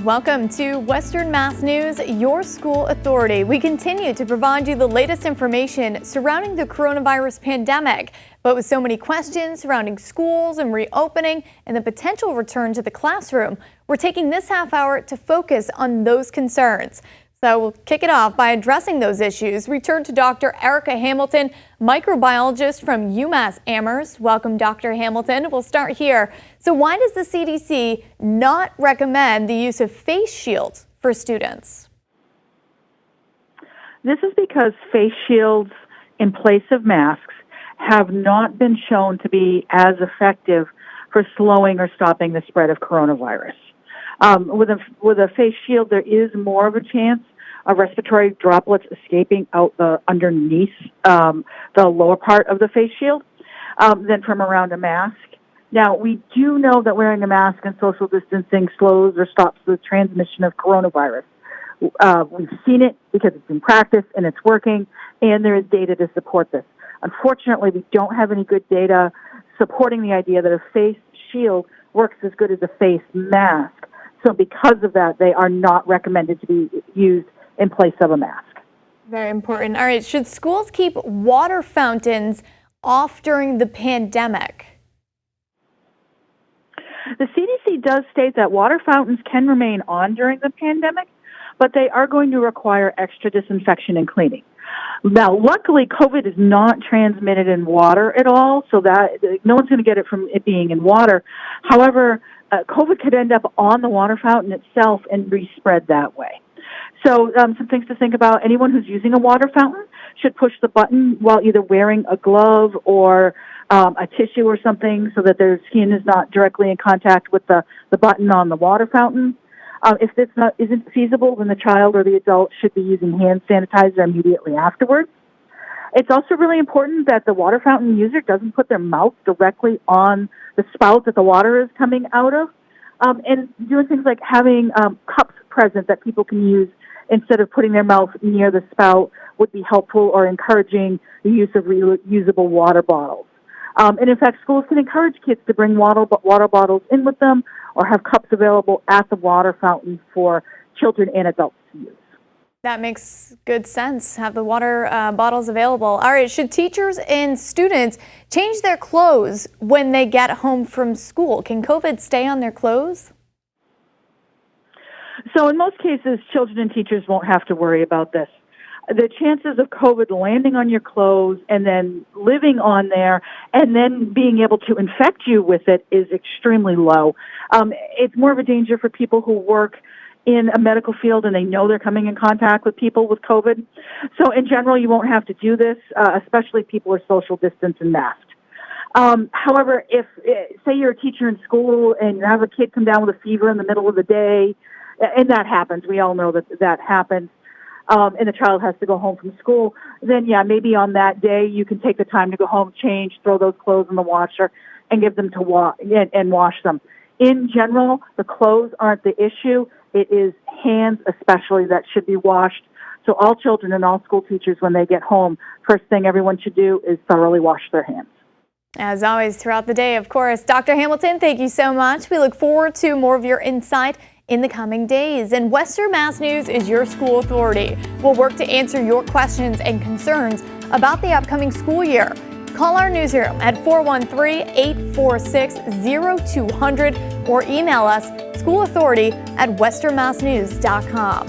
Welcome to Western Mass News, your school authority. We continue to provide you the latest information surrounding the coronavirus pandemic. But with so many questions surrounding schools and reopening and the potential return to the classroom, we're taking this half hour to focus on those concerns. So we'll kick it off by addressing those issues. We turn to Dr. Erika Hamilton, microbiologist from UMass Amherst. Welcome, Dr. Hamilton. We'll start here. So why does the CDC not recommend the use of face shields for students? This is because face shields in place of masks have not been shown to be as effective for slowing or stopping the spread of coronavirus. With a face shield, there is more of a chance of respiratory droplets escaping out underneath the lower part of the face shield than from around a mask. Now, we do know that wearing a mask and social distancing slows or stops the transmission of coronavirus. We've seen it because it's in practice and it's working, and there is data to support this. Unfortunately, we don't have any good data supporting the idea that a face shield works as good as a face mask. So because of that, they are not recommended to be used in place of a mask. Very important. All right, should schools keep water fountains off during the pandemic? The CDC does state that water fountains can remain on during the pandemic, but they are going to require extra disinfection and cleaning. Now, luckily, COVID is not transmitted in water at all, so that no one's going to get it from it being in water. However, COVID could end up on the water fountain itself and re-spread that way. So some things to think about. Anyone who's using a water fountain should push the button while either wearing a glove or a tissue or something so that their skin is not directly in contact with the button on the water fountain. If this isn't feasible, then the child or the adult should be using hand sanitizer immediately afterwards. It's also really important that the water fountain user doesn't put their mouth directly on the spout that the water is coming out of, and doing things like having cups present that people can use instead of putting their mouth near the spout would be helpful, or encouraging the use of reusable water bottles. And in fact, schools can encourage kids to bring water bottles in with them or have cups available at the water fountain for children and adults to use. That makes good sense. Have the water bottles available. All right, should teachers and students change their clothes when they get home from school? Can COVID stay on their clothes? So in most cases, children and teachers won't have to worry about this. The chances of COVID landing on your clothes and then living on there and then being able to infect you with it is extremely low. It's more of a danger for people who work in a medical field and they know they're coming in contact with people with COVID. So in general, you won't have to do this, especially if people are social distanced and masked. However, if, say you're a teacher in school and you have a kid come down with a fever in the middle of the day, and that happens, we all know that happens, and the child has to go home from school, then yeah, maybe on that day you can take the time to go home, change, throw those clothes in the washer, and give them to wash them. In general, the clothes aren't the issue. It is hands especially that should be washed. So all children and all school teachers, when they get home, first thing everyone should do is thoroughly wash their hands. As always, throughout the day, of course. Dr. Hamilton, thank you so much. We look forward to more of your insight in the coming days. And Western Mass News is your school authority. We'll work to answer your questions and concerns about the upcoming school year. Call our newsroom at 413-846-0200 or email us schoolauthority@westernmassnews.com.